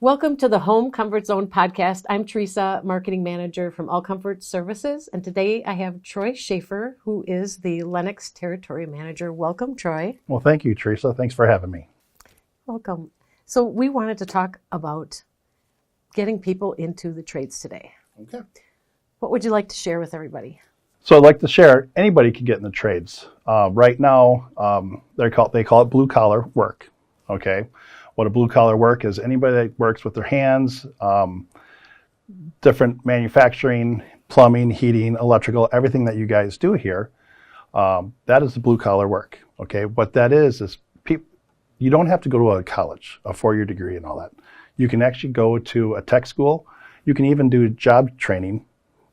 Welcome to the Home Comfort Zone podcast. I'm Theresa, Marketing Manager from All Comfort Services, and today I have Troy Schaefer, who is the Lennox Territory Manager. Welcome, Troy. Well, thank you, Theresa. Thanks for having me. Welcome. So we wanted to talk about getting people into the trades today. Okay. What would you like to share with everybody? So I'd like to share, anybody can get in the trades. Right now, they call it blue collar work. Okay. What a blue collar work is anybody that works with their hands, different manufacturing, plumbing, heating, electrical, everything that you guys do here, that is the blue collar work. Okay. What that is you don't have to go to a college, a 4-year degree and all that. You can actually go to a tech school. You can even do job training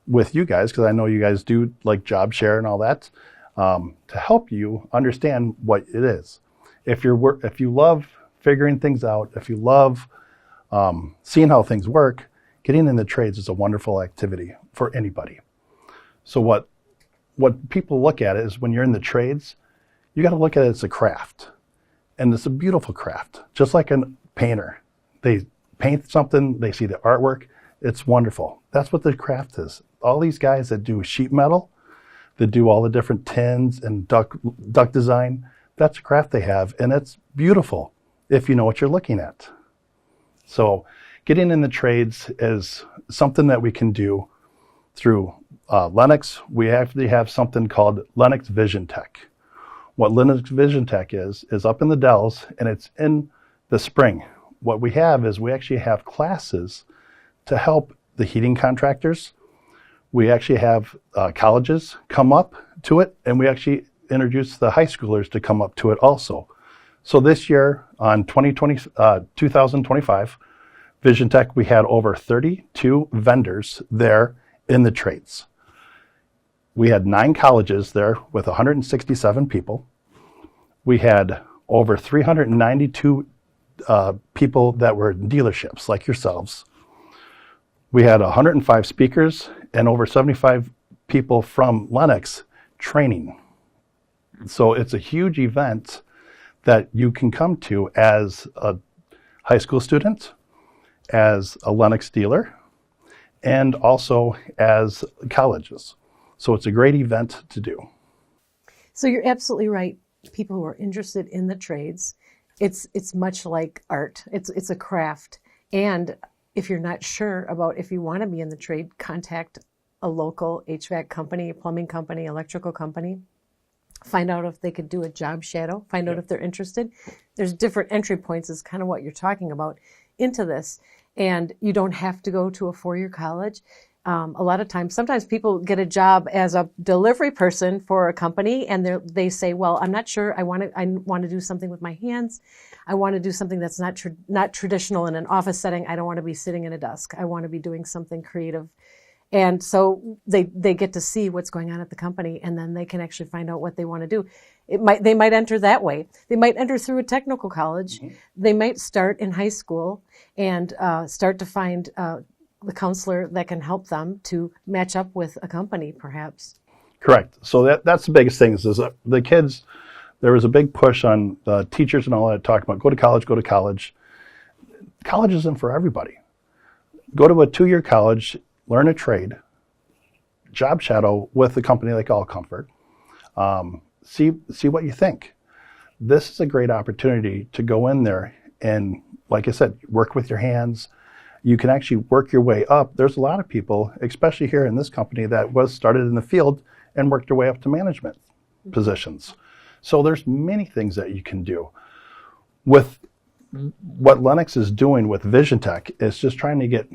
with you guys, because I know you guys do like job share and all that, to help you understand what it is. If you love figuring things out, if you love seeing how things work, getting in the trades is a wonderful activity for anybody. So what people look at is when you're in the trades, you got to look at it as a craft. And it's a beautiful craft, just like a painter. They paint something, they see the artwork, it's wonderful. That's what the craft is. All these guys that do sheet metal, that do all the different tins and duct design, that's a craft they have, and it's beautiful if you know what you're looking at. So getting in the trades is something that we can do through Lennox. We actually have something called Lennox VisionTECH. What Lennox VisionTECH is up in the Dells, and it's in the spring. What we have is we actually have classes to help the heating contractors. We actually have colleges come up to it, and we actually introduce the high schoolers to come up to it also. So this year, on 2025, VisionTECH, we had over 32 vendors there in the trades. We had 9 colleges there with 167 people. We had over 392 people that were in dealerships like yourselves. We had 105 speakers and over 75 people from Lennox training. So it's a huge event that you can come to as a high school student, as a Lennox dealer, and also as colleges. So it's a great event to do. So you're absolutely right. People who are interested in the trades, it's much like art. It's a craft. And if you're not sure about if you want to be in the trade, contact a local HVAC company, plumbing company, electrical company. Find out if they could do a job shadow. Find out if they're interested. There's different entry points, is kind of what you're talking about, into this. And you don't have to go to a 4-year college. A lot of times, sometimes people get a job as a delivery person for a company, and they say, "Well, I'm not sure. I want to do something with my hands. I want to do something that's not traditional in an office setting. I don't want to be sitting at a desk. I want to be doing something creative." And so they get to see what's going on at the company, and then they can actually find out what they want to do. They might enter that way. They might enter through a technical college. Mm-hmm. They might start in high school and start to find the counselor that can help them to match up with a company, perhaps. Correct. So that's the biggest thing is the kids. There was a big push on the teachers and all that talking about go to college, go to college. College isn't for everybody. Go to a 2-year college. Learn a trade, job shadow with a company like All Comfort. See what you think. This is a great opportunity to go in there and, like I said, work with your hands. You can actually work your way up. There's a lot of people, especially here in this company, that was started in the field and worked their way up to management positions. So there's many things that you can do. With what Lennox is doing with VisionTECH is just trying to get.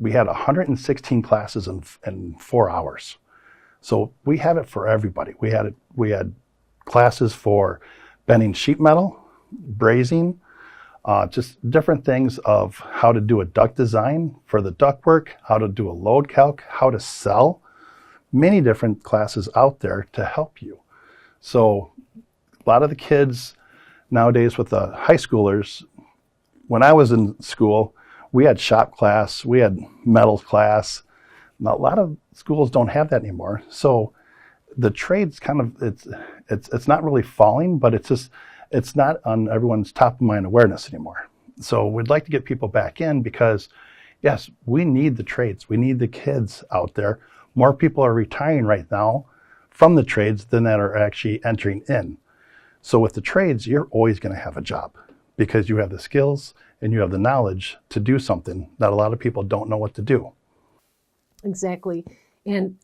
We had 116 classes in 4 hours. So we have it for everybody. We had classes for bending sheet metal, brazing, just different things of how to do a duct design for the ductwork, how to do a load calc, how to sell. Many different classes out there to help you. So a lot of the kids nowadays with the high schoolers, when I was in school, we had shop class, we had metal class. Now, a lot of schools don't have that anymore. So the trades kind of, it's not really falling, but it's not on everyone's top of mind awareness anymore. So we'd like to get people back in because, yes, we need the trades. We need the kids out there. More people are retiring right now from the trades than that are actually entering in. So with the trades, you're always going to have a job because you have the skills and you have the knowledge to do something that a lot of people don't know what to do. Exactly. And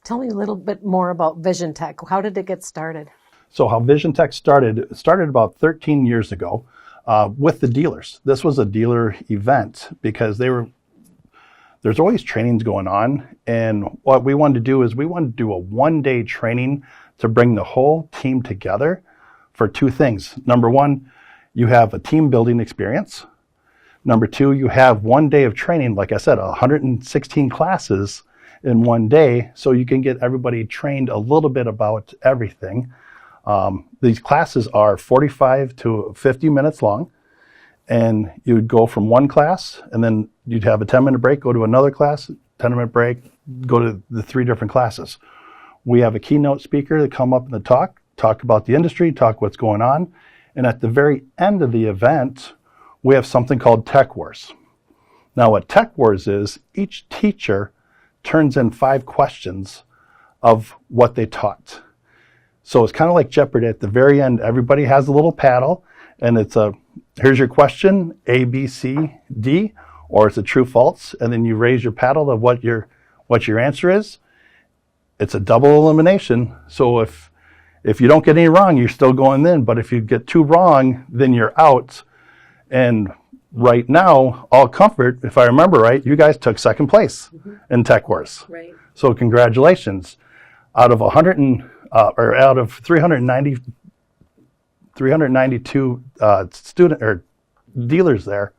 tell me a little bit more about VisionTECH. How did it get started? So how VisionTECH started about 13 years ago with the dealers. This was a dealer event because there's always trainings going on. And what we wanted to do is we wanted to do a one-day training to bring the whole team together for two things. Number one, you have a team building experience. Number two, you have one day of training, like I said, 116 classes in one day, so you can get everybody trained a little bit about everything. These classes are 45 to 50 minutes long, and you would go from one class, and then you'd have a 10-minute break, go to another class, 10-minute break, go to the three different classes. We have a keynote speaker that come up and talk about the industry, talk what's going on, and at the very end of the event, we have something called Tech Wars. Now what Tech Wars is, each teacher turns in 5 questions of what they taught. So it's kind of like Jeopardy. At the very end, everybody has a little paddle, and here's your question, A, B, C, D, or it's a true, false, and then you raise your paddle to what your answer is. It's a double elimination, so if you don't get any wrong, you're still going in, but if you get 2 wrong, then you're out. And right now, all comfort, if I remember right, you guys took second place in Tech Wars. Right. So congratulations. Out of 392 student or dealers there,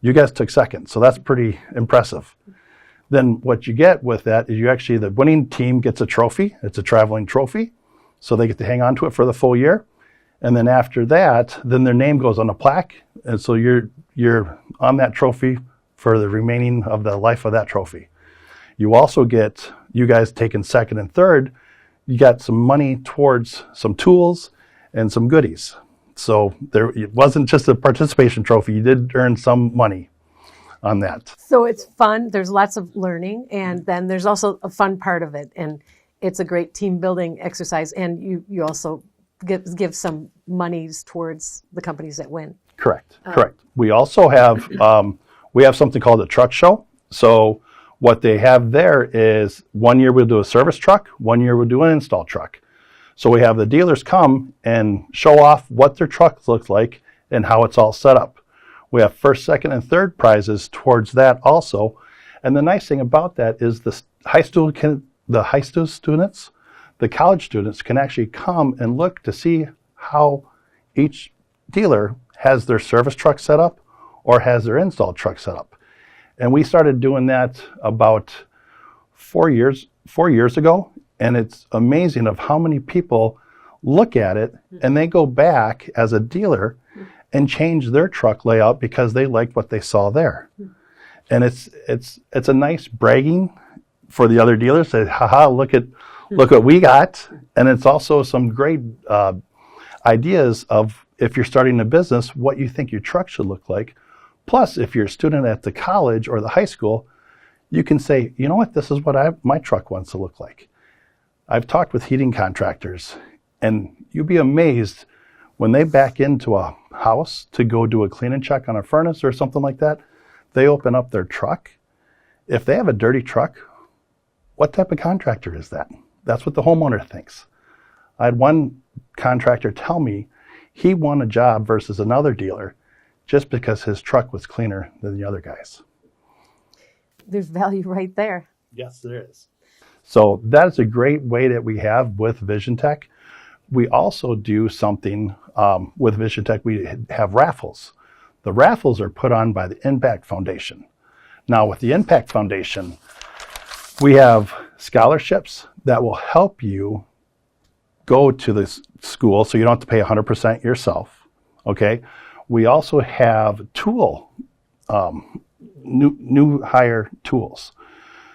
you guys took second. So that's pretty impressive. Then what you get with that is the winning team gets a trophy. It's a traveling trophy. So they get to hang on to it for the full year. And then after that, then their name goes on a plaque. And so you're on that trophy for the remaining of the life of that trophy. You also get, you guys taking second and third, you got some money towards some tools and some goodies. So it wasn't just a participation trophy. You did earn some money on that. So it's fun. There's lots of learning. And then there's also a fun part of it. And it's a great team building exercise. And you also give some monies towards the companies that win. Correct. We also have something called a truck show. So what they have there is 1 year we'll do a service truck, 1 year we'll do an install truck. So we have the dealers come and show off what their truck looks like and how it's all set up. We have first, second, and third prizes towards that also. And the nice thing about that is the high school students, the college students can actually come and look to see how each dealer has their service truck set up or has their install truck set up. And we started doing that about 4 years ago. And it's amazing of how many people look at it and they go back as a dealer and change their truck layout because they liked what they saw there. And it's a nice bragging for the other dealers. Say, haha, look what we got. And it's also some great ideas of, if you're starting a business, what you think your truck should look like. Plus, if you're a student at the college or the high school, you can say, you know what, this is what my truck wants to look like. I've talked with heating contractors, and you'd be amazed when they back into a house to go do a clean and check on a furnace or something like that, they open up their truck. If they have a dirty truck, what type of contractor is that? That's what the homeowner thinks. I had one contractor tell me he won a job versus another dealer just because his truck was cleaner than the other guys. There's value right there. Yes, there is. So that is a great way that we have with VisionTECH. We also do something with VisionTECH. We have raffles. The raffles are put on by the Impact Foundation. Now with the Impact Foundation, we have scholarships that will help you go to this school so you don't have to pay 100% yourself, okay? We also have new hire tools.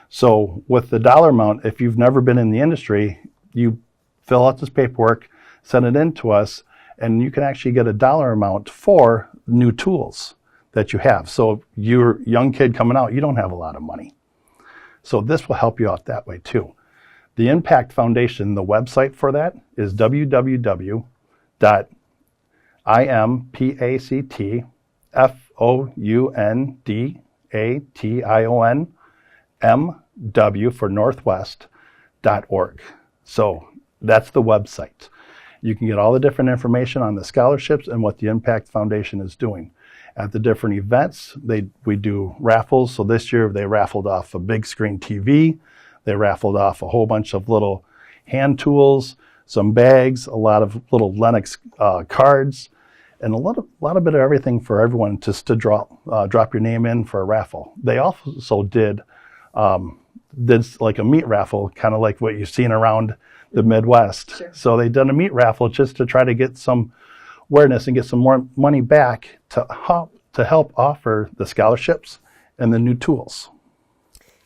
So with the dollar amount, if you've never been in the industry, you fill out this paperwork, send it in to us, and you can actually get a dollar amount for new tools. that you have. So you're a young kid coming out, you don't have a lot of money. So this will help you out that way too. The Impact Foundation, the website for that is www.impactfoundationmw for Northwest.org. So that's the website. You can get all the different information on the scholarships and what the Impact Foundation is doing. At the different events, we do raffles. So this year they raffled off a big screen TV. They raffled off a whole bunch of little hand tools, some bags, a lot of little Lennox cards, and a lot of bit of everything for everyone just to drop your name in for a raffle. They also did like a meat raffle, kind of like what you've seen around the Midwest. Sure. So they done a meat raffle just to try to get some awareness and get some more money back to help offer the scholarships and the new tools.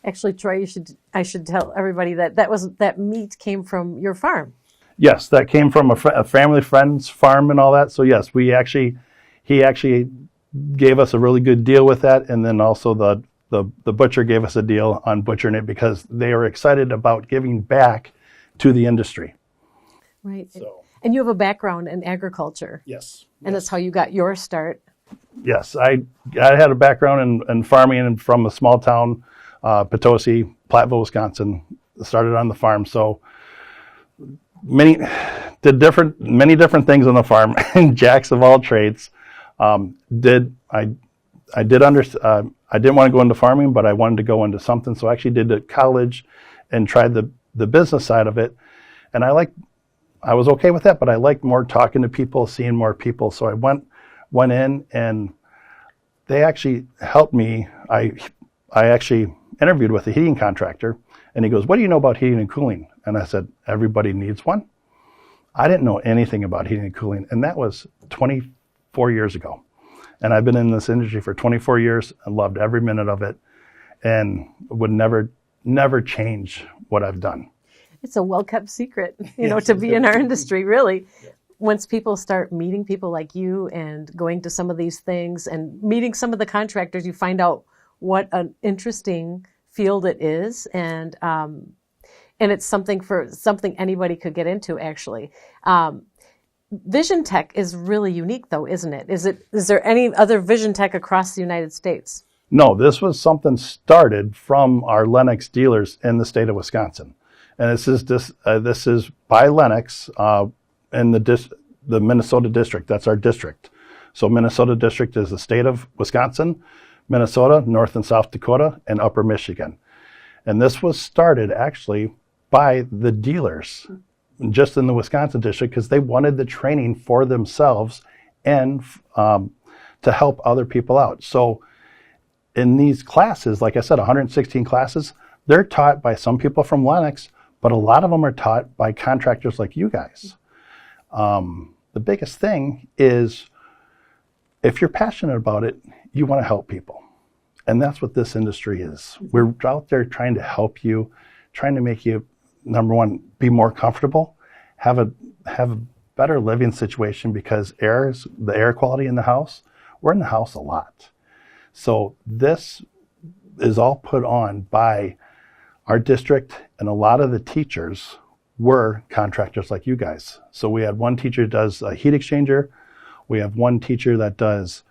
Actually, Troy, I should tell everybody that meat came from your farm. Yes, that came from a family friend's farm and all that. So yes, he actually gave us a really good deal with that, and then also the butcher gave us a deal on butchering it because they were excited about giving back to the industry. Right. So. And you have a background in agriculture. Yes. And that's how you got your start. Yes, I had a background in farming and from a small town, Potosi, Platteville, Wisconsin. Started on the farm, so many different things on the farm. And jacks of all trades. I didn't want to go into farming, but I wanted to go into something. So I actually did at college and tried the business side of it, and I was okay with that, but I liked more talking to people, seeing more people. So I went in, and they actually helped me. I actually interviewed with a heating contractor, and he goes, "What do you know about heating and cooling?" And I said, "Everybody needs one." I didn't know anything about heating and cooling, and that was 24 years ago. And I've been in this industry for 24 years and loved every minute of it, and would never change what I've done. It's a well-kept secret, to be in our industry, really. Yeah. Once people start meeting people like you and going to some of these things and meeting some of the contractors, you find out what an interesting field it is, and it's something anybody could get into, actually. VisionTECH is really unique, though, isn't it? Is there any other VisionTECH across the United States? No, this was something started from our Lennox dealers in the state of Wisconsin. And this is by Lennox in the Minnesota district. That's our district. So Minnesota district is the state of Wisconsin, Minnesota, North and South Dakota, and Upper Michigan. And this was started actually by the dealers just in the Wisconsin district because they wanted the training for themselves and to help other people out. So in these classes, like I said, 116 classes, they're taught by some people from Lennox, but a lot of them are taught by contractors like you guys. The biggest thing is if you're passionate about it, you want to help people. And that's what this industry is. We're out there trying to help you, trying to make you, number one, be more comfortable, have a better living situation because the air quality in the house, we're in the house a lot. So this is all put on by our district, and a lot of the teachers were contractors like you guys. So we had one teacher who does a heat exchanger. We have one teacher that does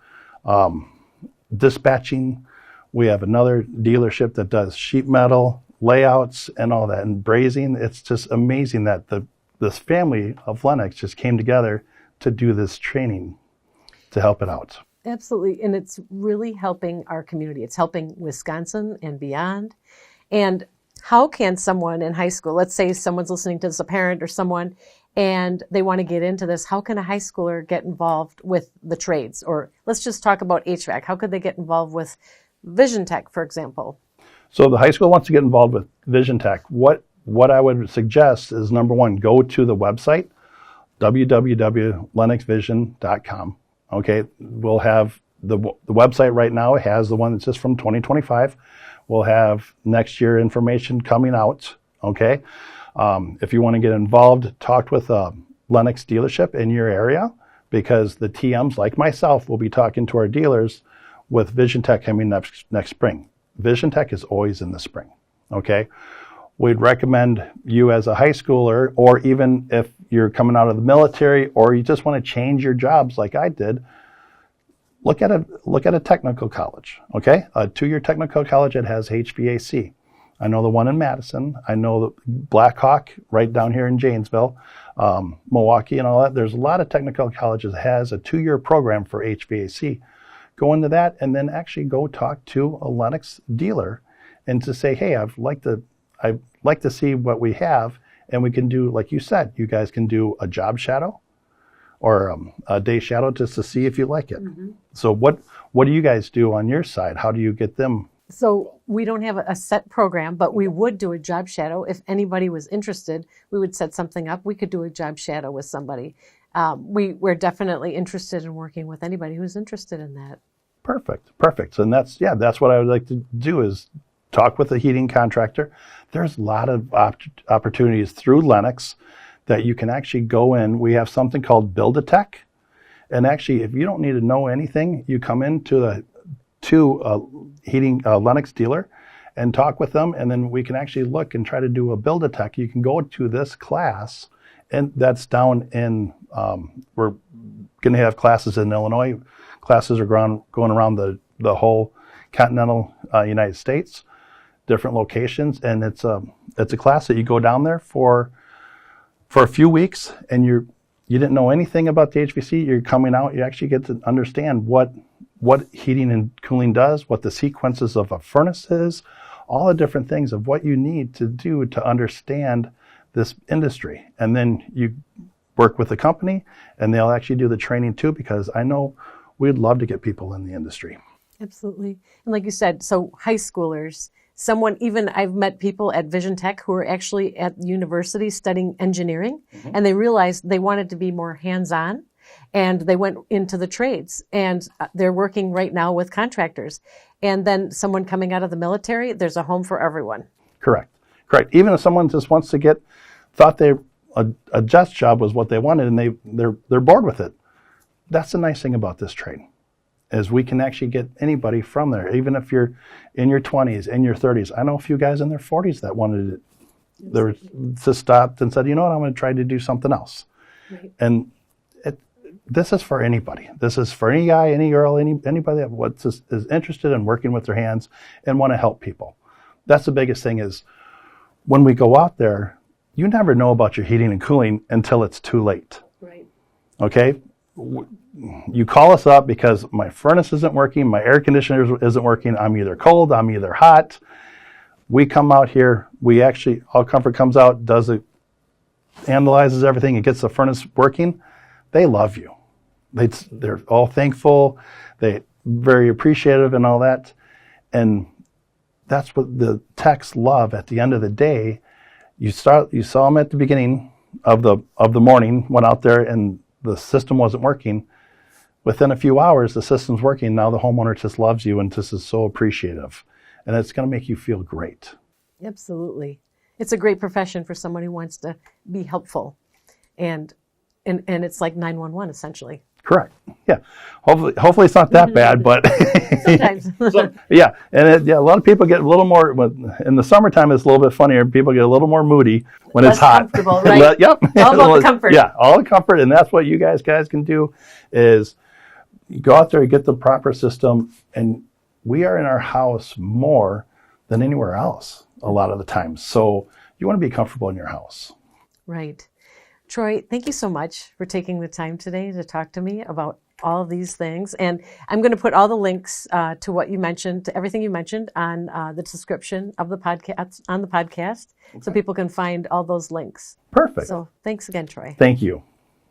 dispatching. We have another dealership that does sheet metal, layouts, and all that, and brazing. It's just amazing that this family of Lennox just came together to do this training to help it out. Absolutely, and it's really helping our community. It's helping Wisconsin and beyond. And how can someone in high school, let's say someone's listening to this, a parent or someone, and they want to get into this, how can a high schooler get involved with the trades? Or let's just talk about HVAC. How could they get involved with VisionTECH, for example? So the high school wants to get involved with VisionTECH. What I would suggest is, number one, go to the website, www.lennoxvision.com. Okay, we'll have the website right now. It has the one that's just from 2025. We'll have next year information coming out. Okay, if you want to get involved, talk with a Lennox dealership in your area, because the TMs like myself will be talking to our dealers with VisionTECH coming next spring. VisionTECH is always in the spring, okay? We'd recommend you as a high schooler, or even if you're coming out of the military or you just want to change your jobs like I did, look at a technical college, okay? A 2-year technical college that has HVAC. I know the one in Madison. I know the Blackhawk right down here in Janesville, Milwaukee and all that. There's a lot of technical colleges that has a 2-year program for HVAC. Go into that and then actually go talk to a Lennox dealer and to say, hey, I'd like to see what we have, and we can do, like you said, you guys can do a job shadow or a day shadow just to see if you like it. Mm-hmm. So what do you guys do on your side? How do you get them? So we don't have a set program, but we would do a job shadow. If anybody was interested, we would set something up. We could do a job shadow with somebody. We're definitely interested in working with anybody who's interested in that. Perfect. And that's what I would like to do is talk with a heating contractor. There's a lot of opportunities through Lennox that you can actually go in. We have something called Build-A-Tech. And actually, if you don't need to know anything, you come into a heating Lennox dealer and talk with them, and then we can actually look and try to do a Build-A-Tech. You can go to this class, and that's down in, we're going to have classes in Illinois. Classes are going around the whole continental United States, different locations, and it's a class that you go down there for a few weeks, and you didn't know anything about the HVAC. You're coming out, you actually get to understand what heating and cooling does, what the sequences of a furnace is, all the different things of what you need to do to understand this industry. And then you work with the company, and they'll actually do the training too, because I know we'd love to get people in the industry. Absolutely. And like you said, so high schoolers, I've met people at VisionTECH who are actually at university studying engineering, mm-hmm. and they realized they wanted to be more hands-on, and they went into the trades, and they're working right now with contractors. And then someone coming out of the military, there's a home for everyone. Correct. Even if someone just wants to thought a desk job was what they wanted, and they're bored with it. That's the nice thing about this trade, is we can actually get anybody from there, even if you're in your 20s, in your 30s. I know a few guys in their 40s that wanted it. They just stopped and said, you know what, I'm going to try to do something else. Right. And this is for anybody. This is for any guy, any girl, anybody that is interested in working with their hands and want to help people. That's the biggest thing, is when we go out there, you never know about your heating and cooling until it's too late. Right. Okay? You call us up because my furnace isn't working, my air conditioner isn't working, I'm either cold, I'm either hot. We come out here, All Comfort comes out, analyzes everything, and gets the furnace working. They love you. They're all thankful, they're very appreciative and all that. And that's what the techs love at the end of the day. You saw them at the beginning of the morning, went out there and the system wasn't working. Within a few hours, the system's working. Now the homeowner just loves you and just is so appreciative. And it's going to make you feel great. Absolutely. It's a great profession for someone who wants to be helpful. And it's like 911, essentially. Correct. Yeah. Hopefully it's not that bad, but sometimes. And a lot of people get a little more. In the summertime, it's a little bit funnier. People get a little more moody when less it's hot. Comfortable, right? Yep. All about the comfort. Yeah, all the comfort, and that's what you guys can do. Is you go out there, and get the proper system, and we are in our house more than anywhere else a lot of the time. So you want to be comfortable in your house. Right. Troy, thank you so much for taking the time today to talk to me about all of these things. And I'm going to put all the links to what you mentioned, to everything you mentioned on the description of the podcast, okay. So people can find all those links. Perfect. So thanks again, Troy. Thank you.